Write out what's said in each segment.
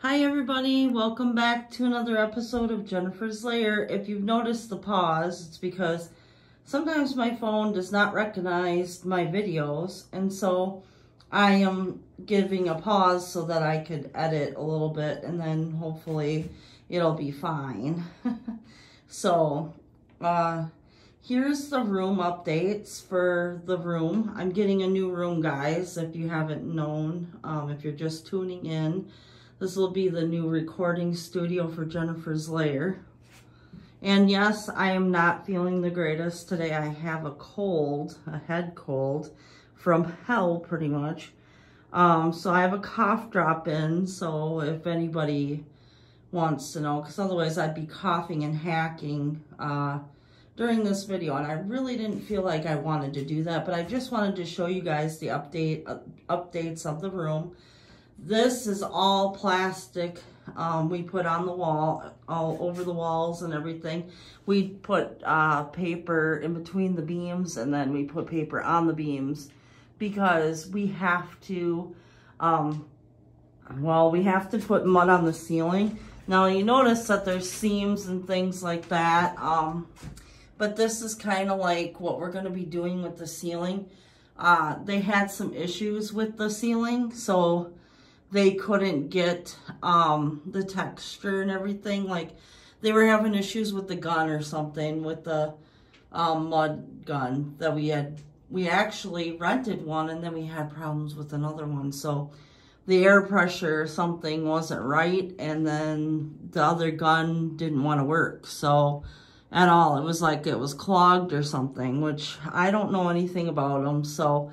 Hi everybody, welcome back to another episode of Jennifer's Lair. If you've noticed the pause, it's because sometimes my phone does not recognize my videos, and so I am giving a pause so that I could edit a little bit, and then hopefully it'll be fine. So, here's the room updates for the room. I'm getting a new room, guys, if you haven't known, if you're just tuning in. This will be the new recording studio for Jennifer's Lair. And yes, I am not feeling the greatest today. I have a cold, a head cold from hell pretty much. So I have a cough drop in, so if anybody wants to know, because otherwise I'd be coughing and hacking during this video, and I really didn't feel like I wanted to do that, but I just wanted to show you guys the updates of the room. This is all plastic. We put on the wall, all over the walls and everything. We put paper in between the beams, and then we put paper on the beams because we have to, we have to put mud on the ceiling. Now you notice that there's seams and things like that, but this is kind of like what we're going to be doing with the ceiling. They had some issues with the ceiling, so they couldn't get the texture and everything. Like, they were having issues with the gun or something, with the mud gun that we had. We actually rented one, and then we had problems with another one. So the air pressure or something wasn't right, and then the other gun didn't want to work. So at all, it was like it was clogged or something, which I don't know anything about them, so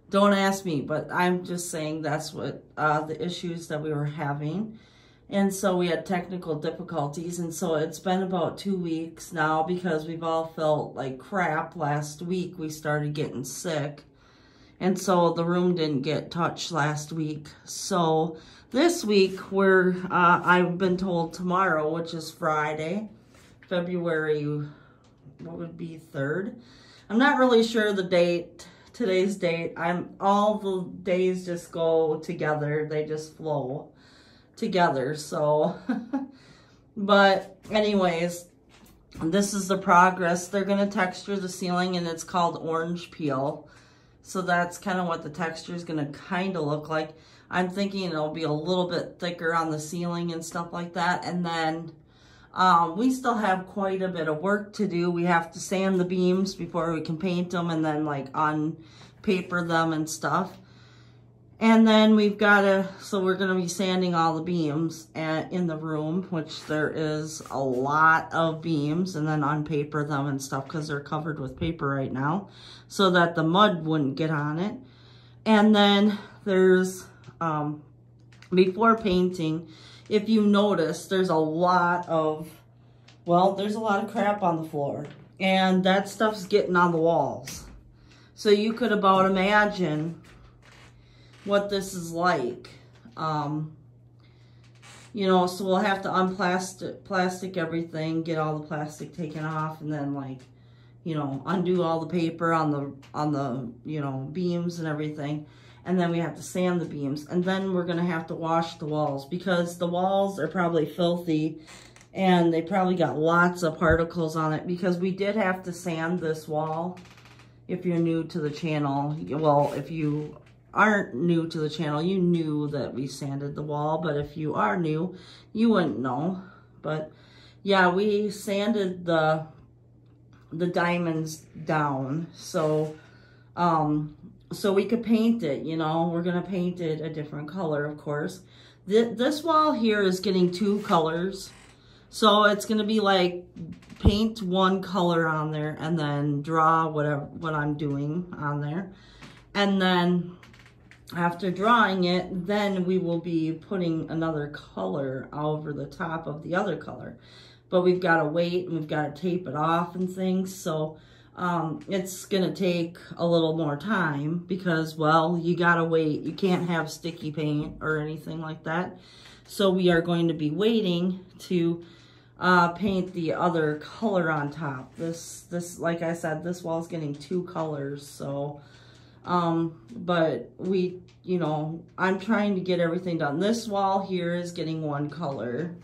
don't ask me, but I'm just saying that's what the issues that we were having. And so we had technical difficulties, and so it's been about 2 weeks now because we've all felt like crap. Last week we started getting sick, and so the room didn't get touched last week. So this week I've been told tomorrow, which is Friday, February, what would be 3rd? I'm not really sure the date. Today's date. All the days just go together. They just flow together. So, but anyways, this is the progress. They're going to texture the ceiling, and it's called orange peel. So that's kind of what the texture is going to kind of look like. I'm thinking it'll be a little bit thicker on the ceiling and stuff like that. And then we still have quite a bit of work to do. We have to sand the beams before we can paint them, and then like on-paper them and stuff. And then we've got to, so we're going to be sanding all the beams in the room, which there is a lot of beams, and then on-paper them and stuff because they're covered with paper right now so that the mud wouldn't get on it. And then there's, before painting, if you notice, there's a lot of crap on the floor. And that stuff's getting on the walls. So you could about imagine what this is like. You know, so we'll have to plastic everything, get all the plastic taken off, and then, like, you know, undo all the paper on the you know, beams and everything. And then we have to sand the beams. And then we're going to have to wash the walls because the walls are probably filthy and they probably got lots of particles on it, because we did have to sand this wall. If you're new to the channel, well, if you aren't new to the channel, you knew that we sanded the wall. But if you are new, you wouldn't know. But yeah, we sanded the diamonds down. So, so we could paint it, you know. We're going to paint it a different color, of course. This wall here is getting 2 colors. So it's going to be like paint one color on there and then draw what I'm doing on there. And then after drawing it, then we will be putting another color over the top of the other color. But we've got to wait, and we've got to tape it off and things. So it's going to take a little more time because, well, you got to wait. You can't have sticky paint or anything like that. So we are going to be waiting to paint the other color on top. This, like I said, this wall's getting 2 colors. So But we, you know, I'm trying to get everything done. This wall here is getting one color.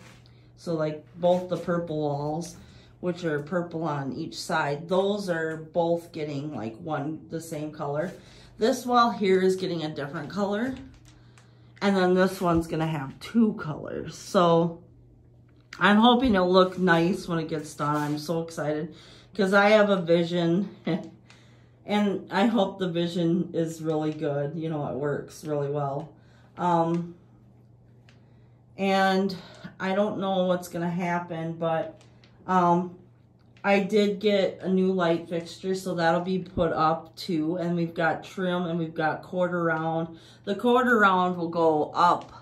So like both the purple walls, which are purple on each side, those are both getting like the same color. This wall here is getting a different color. And then this one's gonna have 2 colors. So I'm hoping it'll look nice when it gets done. I'm so excited because I have a vision and I hope the vision is really good. You know, it works really well. And I don't know what's gonna happen, but I did get a new light fixture, so that'll be put up too. And we've got trim and we've got quarter round. The quarter round will go up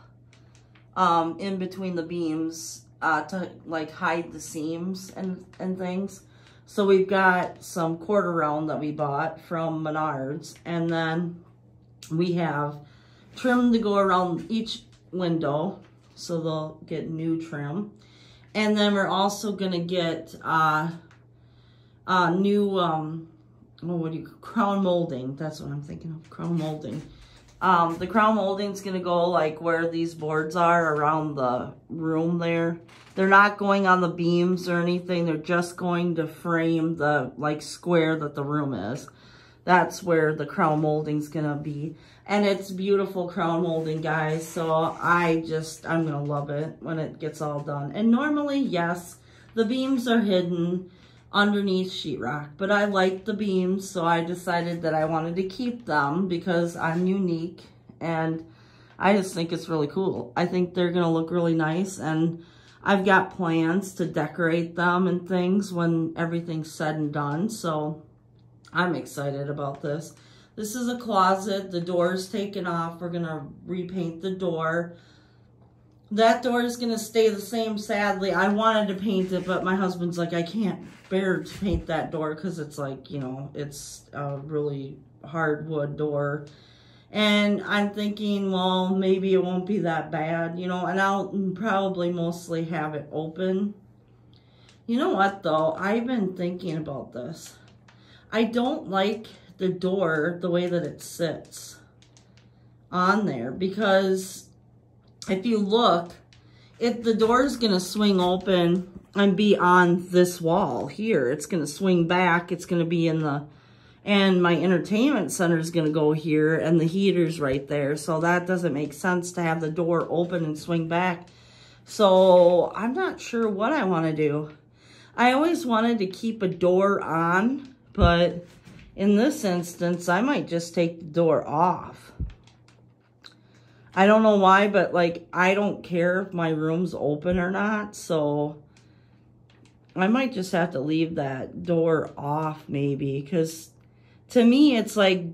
in between the beams to like hide the seams and things. So we've got some quarter round that we bought from Menards. And then we have trim to go around each window, so they'll get new trim. And then we're also gonna get new crown molding. That's what I'm thinking of, crown molding. The crown molding is gonna go like where these boards are around the room there. They're not going on the beams or anything. They're just going to frame the like square that the room is. That's where the crown molding's gonna be. And it's beautiful crown molding, guys. So I'm gonna love it when it gets all done. And normally, yes, the beams are hidden underneath sheetrock, but I like the beams, so I decided that I wanted to keep them because I'm unique and I just think it's really cool. I think they're gonna look really nice, and I've got plans to decorate them and things when everything's said and done, so I'm excited about this. This is a closet. The door is taken off. We're gonna repaint the door. That door is gonna stay the same, sadly. I wanted to paint it, but my husband's like, I can't bear to paint that door because it's like, you know, it's a really hardwood door. And I'm thinking, well, maybe it won't be that bad, you know, and I'll probably mostly have it open. You know what, though? I've been thinking about this. I don't like the door the way that it sits on there, because if you look, the door is going to swing open and be on this wall here. It's going to swing back. It's going to be in the, and my entertainment center is going to go here, and the heater's right there. So that doesn't make sense to have the door open and swing back. So I'm not sure what I want to do. I always wanted to keep a door on, but in this instance, I might just take the door off. I don't know why, but like, I don't care if my room's open or not, so I might just have to leave that door off maybe, because to me, it's like,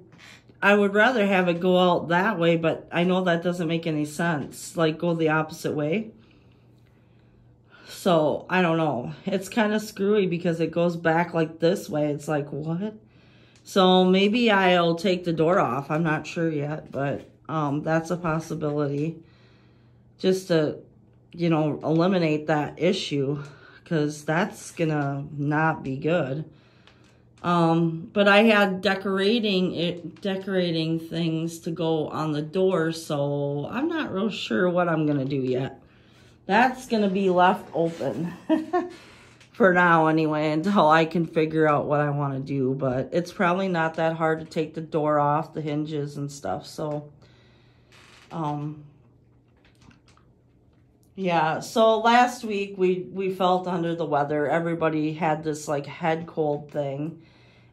I would rather have it go out that way, but I know that doesn't make any sense, like go the opposite way. So, I don't know. It's kind of screwy because it goes back like this way. It's like, what? So maybe I'll take the door off. I'm not sure yet, but that's a possibility. Just to, you know, eliminate that issue, because that's gonna not be good. But I had decorating things to go on the door, so I'm not real sure what I'm gonna do yet. That's gonna be left open. For now anyway, until I can figure out what I want to do. But it's probably not that hard to take the door off, the hinges and stuff. So, yeah. So last week we felt under the weather. Everybody had this like head cold thing.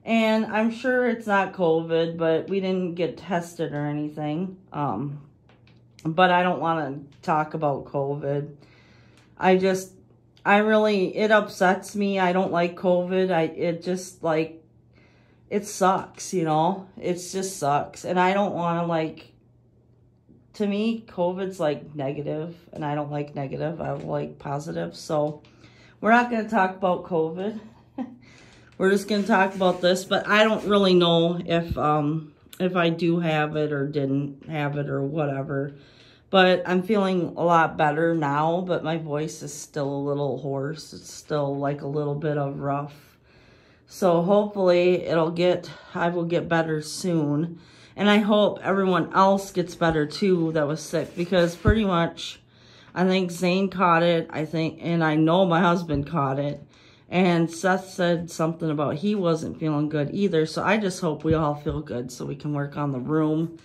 And I'm sure it's not COVID, but we didn't get tested or anything. But I don't want to talk about COVID. It upsets me. I don't like COVID. It just like, it sucks, you know? It just sucks. And I don't want to like, to me, COVID's like negative, and I don't like negative. I like positive. So we're not going to talk about COVID. We're just going to talk about this, but I don't really know if I do have it or didn't have it or whatever. But I'm feeling a lot better now, but my voice is still a little hoarse. It's still like a little bit of rough. So hopefully I will get better soon. And I hope everyone else gets better too that was sick, because pretty much I think Zane caught it, and I know my husband caught it. And Seth said something about he wasn't feeling good either. So I just hope we all feel good so we can work on the room.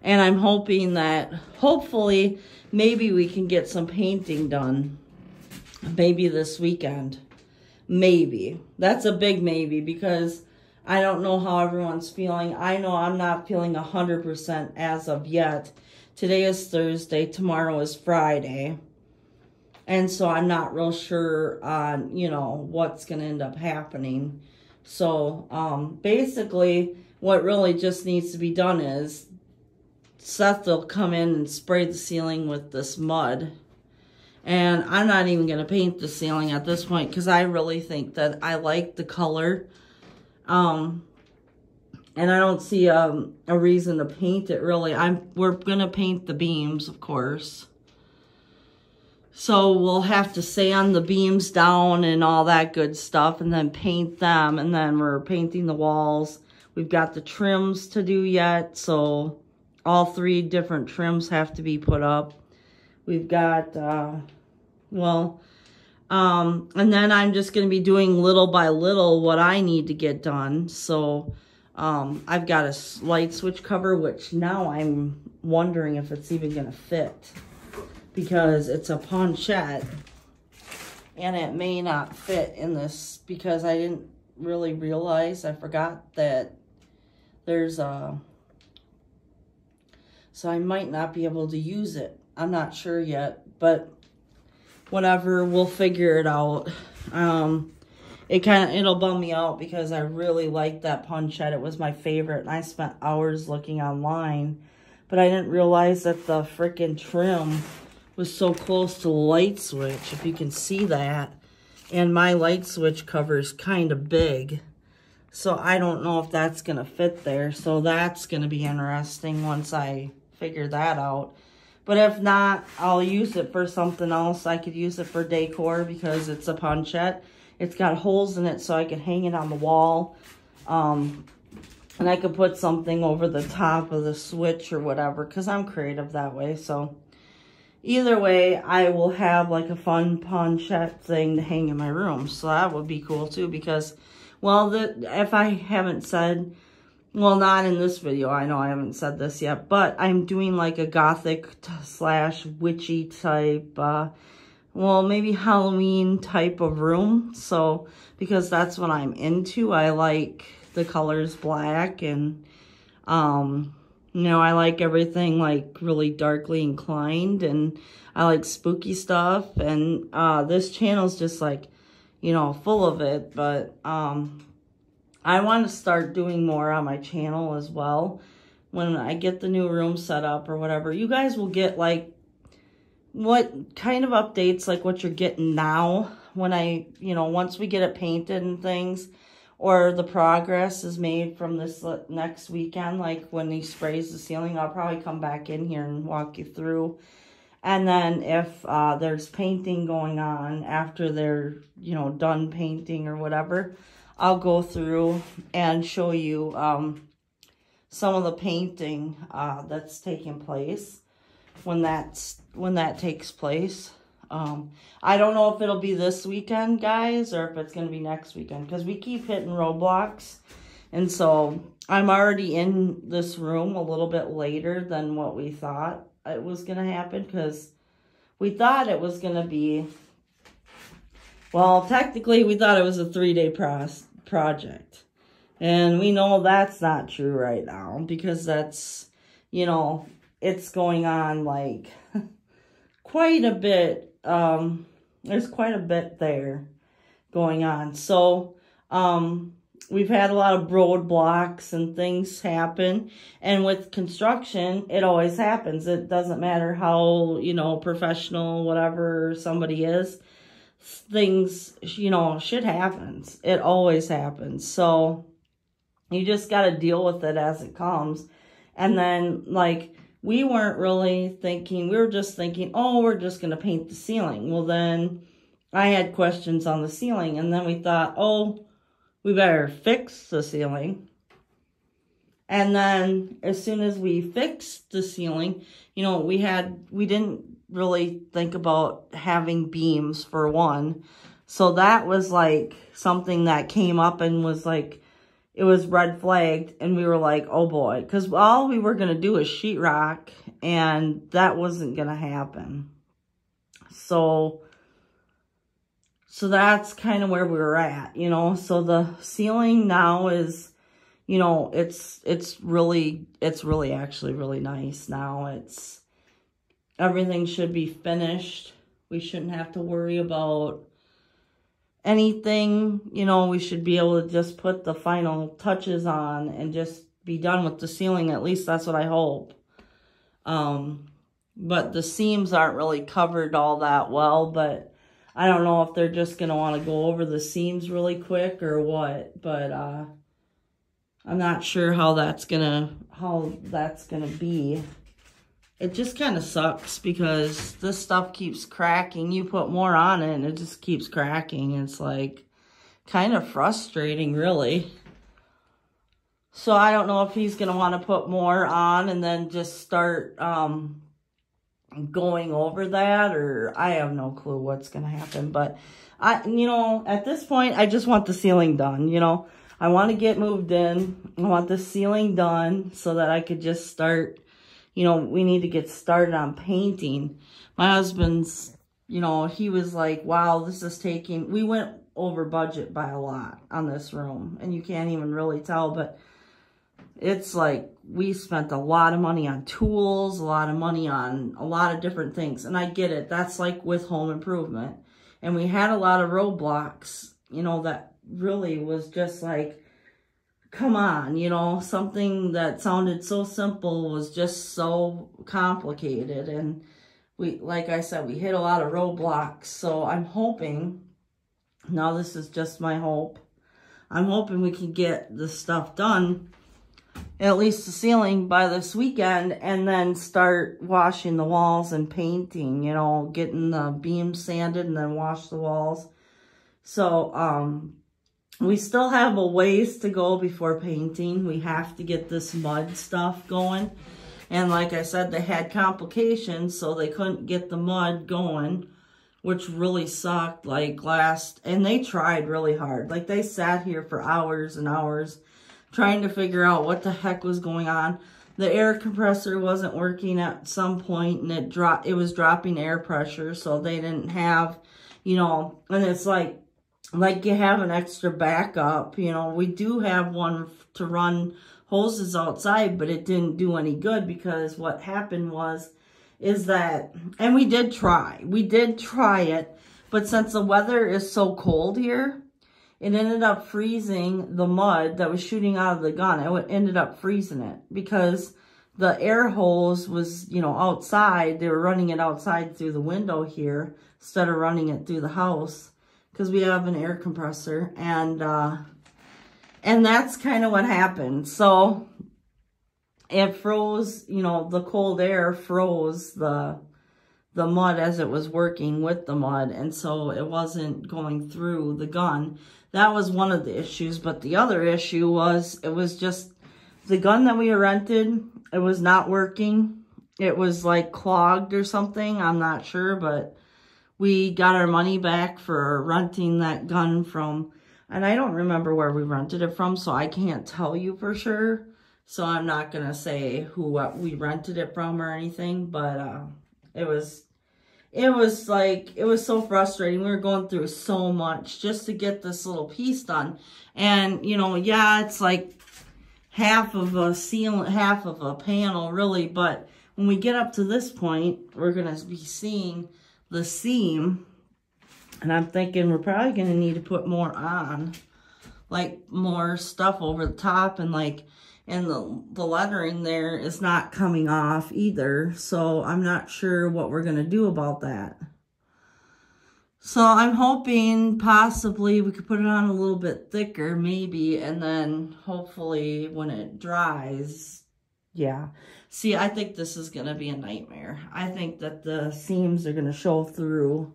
And I'm hoping that hopefully maybe we can get some painting done. Maybe this weekend. Maybe. That's a big maybe, because I don't know how everyone's feeling. I know I'm not feeling 100% as of yet. Today is Thursday. Tomorrow is Friday. And so I'm not real sure on, you know, what's going to end up happening. So basically what really just needs to be done is Seth will come in and spray the ceiling with this mud. And I'm not even going to paint the ceiling at this point, because I really think that I like the color. And I don't see a reason to paint it, really. We're going to paint the beams, of course. So we'll have to sand the beams down and all that good stuff, and then paint them. And then we're painting the walls. We've got the trims to do yet, so all 3 different trims have to be put up. We've got, and then I'm just going to be doing little by little what I need to get done. So I've got a light switch cover, which now I'm wondering if it's even going to fit, because it's a ponchette and it may not fit in this, because I didn't really realize, I forgot that there's a, so I might not be able to use it. I'm not sure yet, but whatever, we'll figure it out. It'll bum me out, because I really liked that ponchette. It was my favorite, and I spent hours looking online, but I didn't realize that the freaking trim was so close to the light switch, if you can see that. And my light switch cover is kind of big, so I don't know if that's going to fit there. So that's going to be interesting once I figure that out. But if not, I'll use it for something else. I could use it for decor, because it's a ponchette. It's got holes in it, so I could hang it on the wall. And I could put something over the top of the switch or whatever, because I'm creative that way. So either way, I will have like a fun ponchette thing to hang in my room. So that would be cool too, because, well, if I haven't said, well, not in this video, I know I haven't said this yet, but I'm doing like a gothic / witchy type, well, maybe Halloween type of room. So, because that's what I'm into. I like the colors black, and, you know, I like everything like really darkly inclined, and I like spooky stuff. And this channel's just like, you know, full of it. But I want to start doing more on my channel as well. When I get the new room set up or whatever, you guys will get like what kind of updates, like what you're getting now, when once we get it painted and things, or the progress is made from this next weekend, like when he sprays the ceiling, I'll probably come back in here and walk you through. And then if there's painting going on after they're, done painting or whatever, I'll go through and show you some of the painting that's taking place when that takes place. I don't know if it'll be this weekend, guys, or if it's going to be next weekend, because we keep hitting roadblocks. And so I'm already in this room a little bit later than what we thought it was going to happen, because we thought it was going to be, well, technically we thought it was a 3-day project. And we know that's not true right now, because that's, it's going on like quite a bit. There's quite a bit there going on. So, we've had a lot of roadblocks and things happen. And with construction, it always happens. It doesn't matter how, professional, whatever somebody is. Things, shit happens. It always happens. So, you just got to deal with it as it comes. And then, we weren't really thinking, we were just thinking, oh, we're just going to paint the ceiling. Well, then I had questions on the ceiling, and then we thought, oh, we better fix the ceiling. And then as soon as we fixed the ceiling, you know, we didn't really think about having beams for one. So that was like something that came up and was like, it was red flagged, and we were like, oh boy, because all we were going to do is sheetrock, and that wasn't going to happen. So that's kind of where we were at, you know. So the ceiling now is, you know, it's really actually really nice now. Everything should be finished. We shouldn't have to worry about anything, you know. We should be able to just put the final touches on and just be done with the ceiling. At least that's what I hope. But the seams aren't really covered all that well, but I don't know if they're just going to want to go over the seams really quick or what, but I'm not sure how that's going to be. It just kind of sucks because this stuff keeps cracking. You put more on it and it just keeps cracking. It's like kind of frustrating, really. So I don't know if he's going to want to put more on and then just start going over that, or I have no clue what's going to happen. But you know, at this point, I just want the ceiling done, you know. I want to get moved in. I want the ceiling done so that I could just start. You know, we need to get started on painting. My husband's, you know, he was like, wow, this is taking, we went over budget by a lot on this room. And you can't even really tell, but it's like we spent a lot of money on tools, a lot of money on a lot of different things. And I get it. That's like with home improvement. And we had a lot of roadblocks, you know, that really was just like, come on, you know, something that sounded so simple was just so complicated. And we, like I said, we hit a lot of roadblocks. So I'm hoping, now this is just my hope, I'm hoping we can get the stuff done, at least the ceiling, by this weekend, and then start washing the walls and painting, you know, getting the beams sanded and then wash the walls. So, we still have a ways to go before painting. We have to get this mud stuff going. And like I said, they had complications, so they couldn't get the mud going, which really sucked. Like and they tried really hard. Like they sat here for hours and hours trying to figure out what the heck was going on. The air compressor wasn't working at some point, and it was dropping air pressure, so they didn't have, you know, and it's like you have an extra backup, you know. We do have one to run hoses outside, but it didn't do any good because what happened is that, and we did try it, but since the weather is so cold here, it ended up freezing the mud that was shooting out of the gun. It ended up freezing it because the air hose was, you know, outside. They were running it outside through the window here instead of running it through the house, because we have an air compressor, and that's kind of what happened. So it froze, you know, the cold air froze the mud as it was working with the mud, and so it wasn't going through the gun. That was one of the issues, but the other issue was it was just the gun that we rented, it was not working. It was like clogged or something, I'm not sure, but we got our money back for renting that gun from, and I don't remember where we rented it from, so I can't tell you for sure. So I'm not going to say who we rented it from or anything, but it was so frustrating. We were going through so much just to get this little piece done. And, you know, yeah, it's like half of a panel really, but when we get up to this point, we're going to be seeing the seam, and I'm thinking we're probably going to need to put more on, like more stuff over the top, and like, and the lettering there is not coming off either, so I'm not sure what we're going to do about that. So I'm hoping possibly we could put it on a little bit thicker maybe, and then hopefully when it dries, yeah. See, I think this is going to be a nightmare. I think that the seams are going to show through.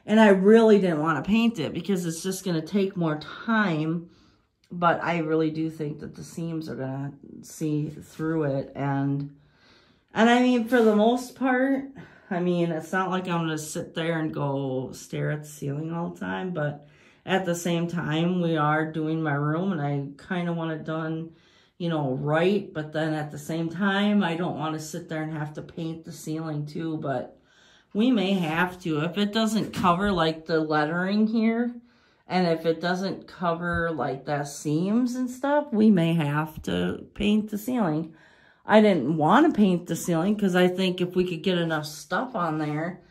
And I really didn't want to paint it because it's just going to take more time But I really do think that the seams are going to see through it. And I mean, for the most part, I mean, it's not like I'm going to sit there and go stare at the ceiling all the time. But at the same time, we are doing my room, and I kind of want it done, you know, right. But then at the same time, I don't want to sit there and have to paint the ceiling too. But we may have to. If it doesn't cover like the lettering here, and if it doesn't cover like the seams and stuff, we may have to paint the ceiling. I didn't want to paint the ceiling because I think if we could get enough stuff on there,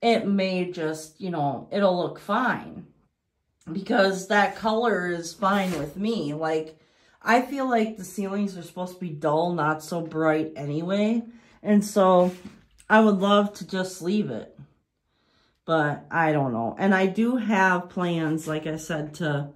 it may just, you know, it'll look fine. Because that color is fine with me. Like, I feel like the ceilings are supposed to be dull, not so bright anyway. And so I would love to just leave it. But I don't know. And I do have plans, like I said, to,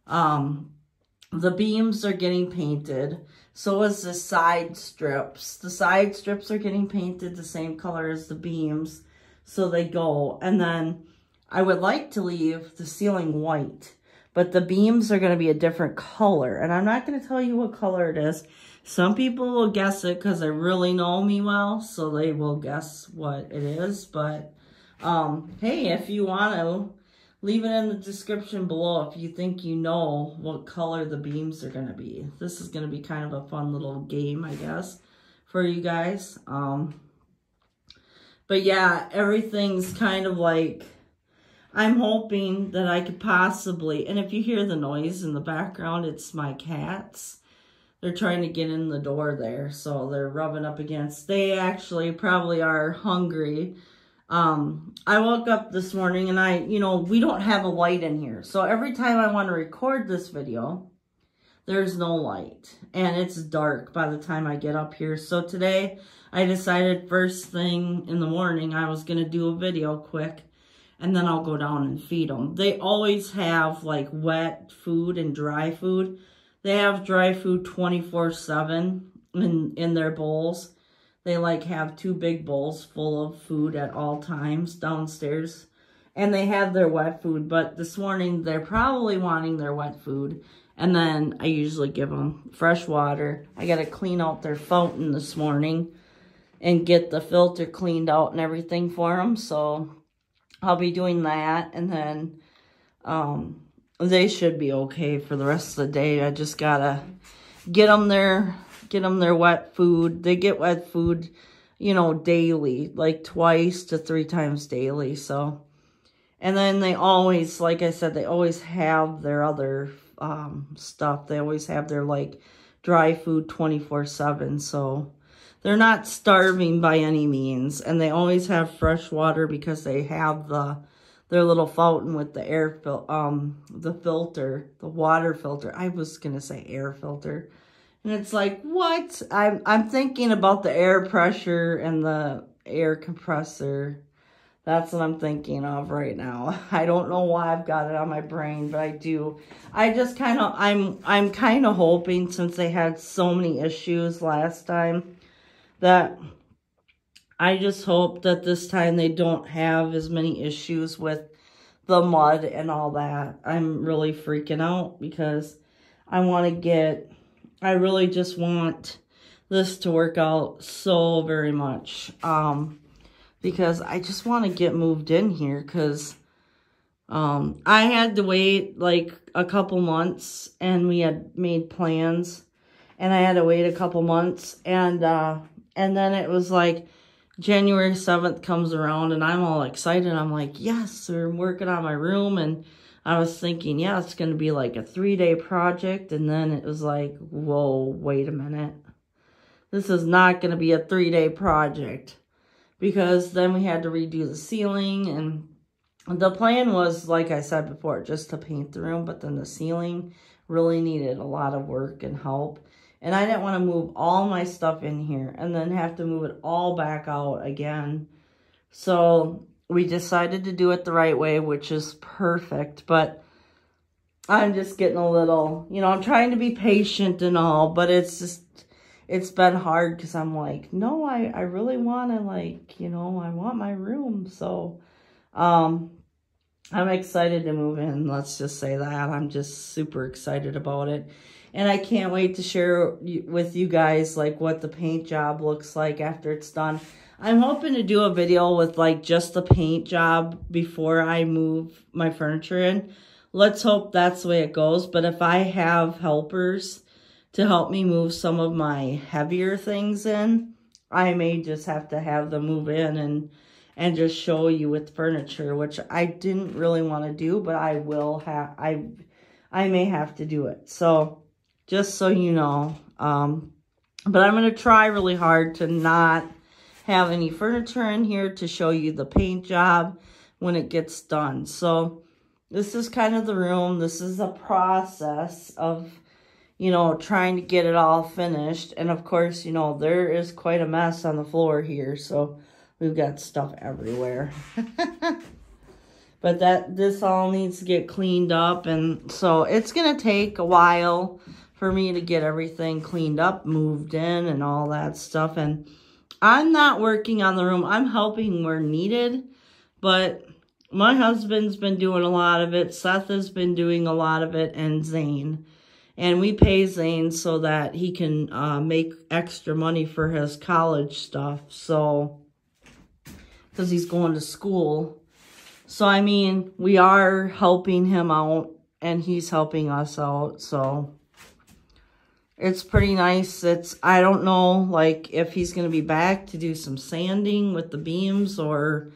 the beams are getting painted. So is the side strips. The side strips are getting painted the same color as the beams. So they go. And then I would like to leave the ceiling white. But the beams are going to be a different color. And I'm not going to tell you what color it is. Some people will guess it because they really know me well. So they will guess what it is. But hey, if you want to, leave it in the description below if you think you know what color the beams are going to be. This is going to be kind of a fun little game, I guess, for you guys. But yeah, everything's kind of like, I'm hoping that I could possibly, and if you hear the noise in the background, it's my cats. They're trying to get in the door there, so they're rubbing up against. They actually probably are hungry. I woke up this morning and you know, we don't have a light in here. So every time I want to record this video, there's no light. And it's dark by the time I get up here. So today, I decided first thing in the morning, I was going to do a video quick. And then I'll go down and feed them. They always have like wet food and dry food. They have dry food 24/7 in their bowls. They like have 2 big bowls full of food at all times downstairs. And they have their wet food. But this morning, they're probably wanting their wet food. And then I usually give them fresh water. I got to clean out their fountain this morning and get the filter cleaned out and everything for them. So I'll be doing that. And then they should be okay for the rest of the day. I just got to get them their wet food. They get wet food, you know, daily, like 2 to 3 times daily. So, and then they always, like I said, they always have their other stuff. They always have their like dry food 24/7. So they're not starving by any means. And they always have fresh water because they have their little fountain with the the filter, the water filter. I was going to say air filter. And it's like, what? I'm thinking about the air pressure and the air compressor. That's what I'm thinking of right now. I don't know why I've got it on my brain, but I do. I just kind of, I'm kind of hoping, since they had so many issues last time, that I just hope that this time they don't have as many issues with the mud and all that. I'm really freaking out because I really just want this to work out so very much. Because I just want to get moved in here because I had to wait like a couple months, and we had made plans, and I had to wait a couple months, and then it was like January 7th comes around, and I'm all excited. I'm like, yes, we're working on my room, and I was thinking, yeah, it's going to be like a 3-day project, and then it was like, whoa, wait a minute. This is not going to be a 3-day project, because then we had to redo the ceiling, and the plan was, like I said before, just to paint the room, but then the ceiling really needed a lot of work and help. And I didn't want to move all my stuff in here and then have to move it all back out again. So we decided to do it the right way, which is perfect. But I'm just getting a little, you know, I'm trying to be patient and all, but it's been hard because I'm like, no, I really want to, like, you know, I want my room. So, I'm excited to move in. Let's just say that. I'm just super excited about it. And I can't wait to share with you guys like what the paint job looks like after it's done. I'm hoping to do a video with like just the paint job before I move my furniture in. Let's hope that's the way it goes. But if I have helpers to help me move some of my heavier things in, I may just have to have them move in and just show you with furniture, which I didn't really want to do, but I will have, I may have to do it. So just so you know, but I'm going to try really hard to not have any furniture in here to show you the paint job when it gets done. So this is kind of the room. This is a process of, you know, trying to get it all finished. And of course, you know, there is quite a mess on the floor here. So we've got stuff everywhere. But this all needs to get cleaned up. And so it's going to take a while for me to get everything cleaned up, moved in, and all that stuff. And I'm not working on the room. I'm helping where needed. But my husband's been doing a lot of it. Seth has been doing a lot of it. And Zane. And we pay Zane so that he can make extra money for his college stuff. So, because he's going to school. So, I mean, we are helping him out and he's helping us out. So, it's pretty nice. I don't know, like, if he's going to be back to do some sanding with the beams or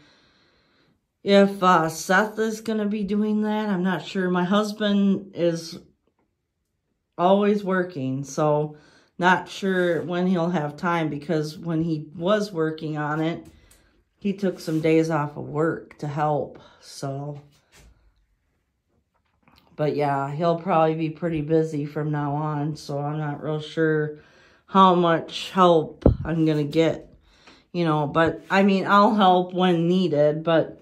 if Seth is going to be doing that. I'm not sure. My husband is always working, so not sure when he'll have time, because when he was working on it, he took some days off of work to help. So, but yeah, he'll probably be pretty busy from now on, so I'm not real sure how much help I'm gonna get, you know, but I mean, I'll help when needed. But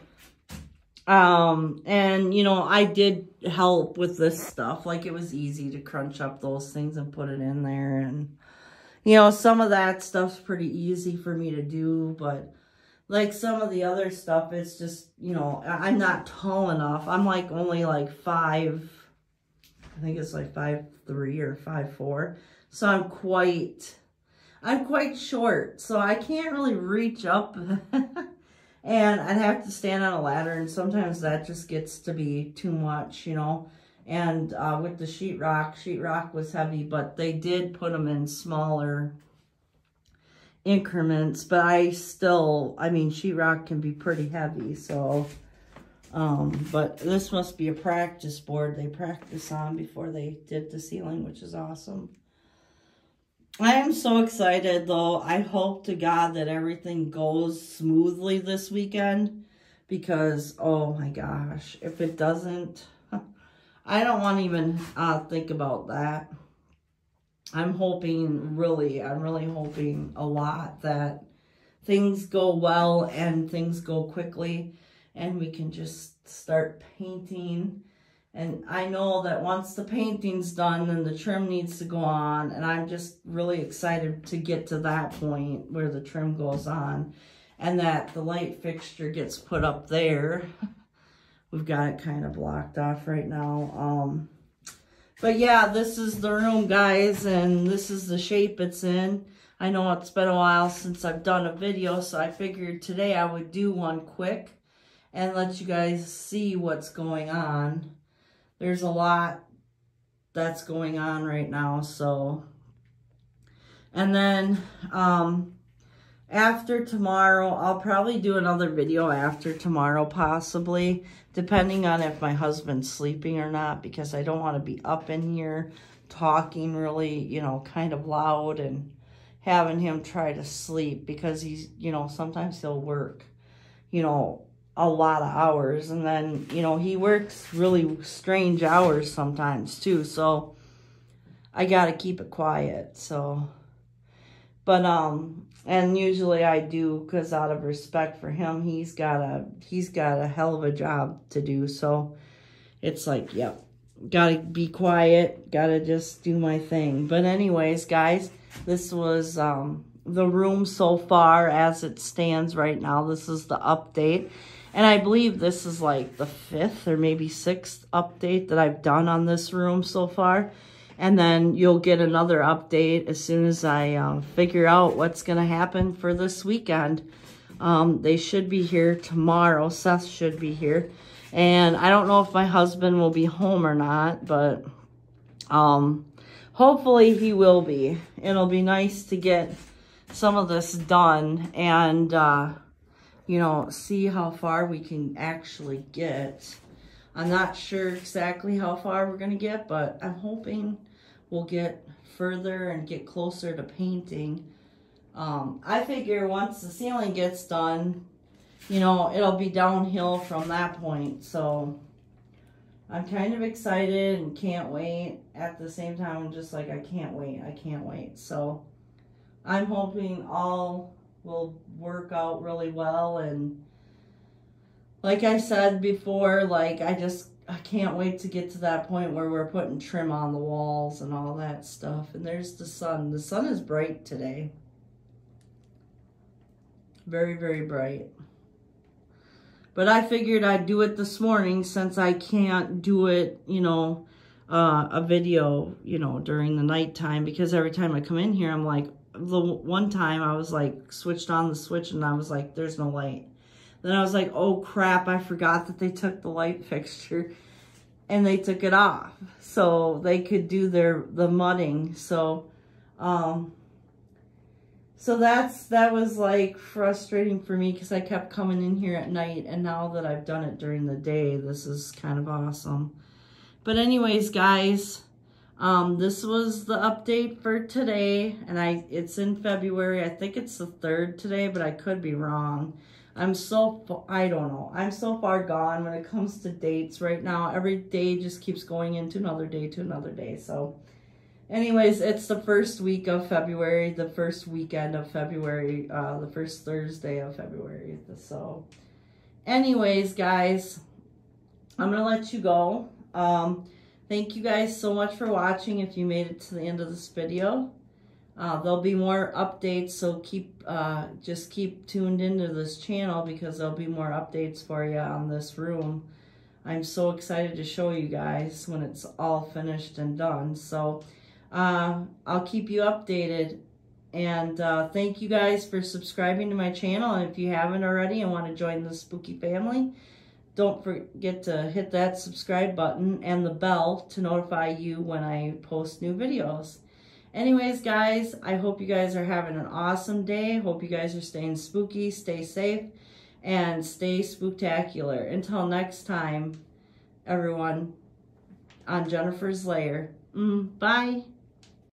and you know, I did help with this stuff. Like, it was easy to crunch up those things and put it in there. And, you know, some of that stuff's pretty easy for me to do. But, like, some of the other stuff, it's just, you know, I'm not tall enough. I'm, like, only, like, 5, I think it's, like, 5'3" or 5'4". So I'm quite short. So I can't really reach up. And I'd have to stand on a ladder, and sometimes that just gets to be too much, you know. And with the sheetrock was heavy, but they did put them in smaller increments. But I mean, sheetrock can be pretty heavy, so. But this must be a practice board they practice on before they did the ceiling, which is awesome. I am so excited, though. I hope to God that everything goes smoothly this weekend, because, oh my gosh, if it doesn't, I don't want to even think about that. I'm really hoping a lot that things go well and things go quickly and we can just start painting. And I know that once the painting's done, then the trim needs to go on. And I'm just really excited to get to that point where the trim goes on and that the light fixture gets put up there. We've got it kind of blocked off right now. But yeah, this is the room, guys, and this is the shape it's in. I know it's been a while since I've done a video, so I figured today I would do one quick and let you guys see what's going on. There's a lot that's going on right now, so. And then after tomorrow, I'll probably do another video after tomorrow, possibly, depending on if my husband's sleeping or not, because I don't want to be up in here talking really, you know, kind of loud and having him try to sleep, because he's, you know, sometimes he'll work, you know, a lot of hours, and then, you know, he works really strange hours sometimes too, so I gotta keep it quiet. So, but and usually I do, because out of respect for him, he's got a hell of a job to do. So it's like, yep, gotta be quiet, gotta just do my thing. But anyways, guys, this was the room so far as it stands right now. This is the update. And I believe this is like the 5th or maybe 6th update that I've done on this room so far. And then you'll get another update as soon as I figure out what's going to happen for this weekend. They should be here tomorrow. Seth should be here. And I don't know if my husband will be home or not, but hopefully he will be. It'll be nice to get some of this done and, you know, see how far we can actually get. I'm not sure exactly how far we're going to get, but I'm hoping we'll get further and get closer to painting. I figure once the ceiling gets done, you know, it'll be downhill from that point. So I'm kind of excited and can't wait. At the same time, I'm just like, I can't wait. So I'm hoping all will work out really well. And like I said before, like I can't wait to get to that point where we're putting trim on the walls and all that stuff. And there's the sun. The sun is bright today. Very, very bright. But I figured I'd do it this morning since I can't do it, you know, a video, you know, during the nighttime, because every time I come in here, I'm like, the one time I was like, switched on the switch and I was like, there's no light. Then I was like, oh crap, I forgot that they took the light fixture and they took it off so they could do the mudding. So, so that was like frustrating for me because I kept coming in here at night, and now that I've done it during the day, this is kind of awesome. But anyways, guys, this was the update for today, and it's in February. I think it's the 3rd today, but I could be wrong. I don't know. I'm so far gone when it comes to dates right now. Every day just keeps going into another day. So anyways, it's the first week of February, the first weekend of February, the first Thursday of February. So anyways, guys, I'm going to let you go. Thank you guys so much for watching if you made it to the end of this video. There'll be more updates, so just keep tuned into this channel because there'll be more updates for you on this room. I'm so excited to show you guys when it's all finished and done. So I'll keep you updated. And thank you guys for subscribing to my channel. And if you haven't already and want to join the spooky family, don't forget to hit that subscribe button and the bell to notify you when I post new videos. Anyways, guys, I hope you guys are having an awesome day. Hope you guys are staying spooky, stay safe, and stay spooktacular. Until next time, everyone, on Jennifer's Lair. Bye.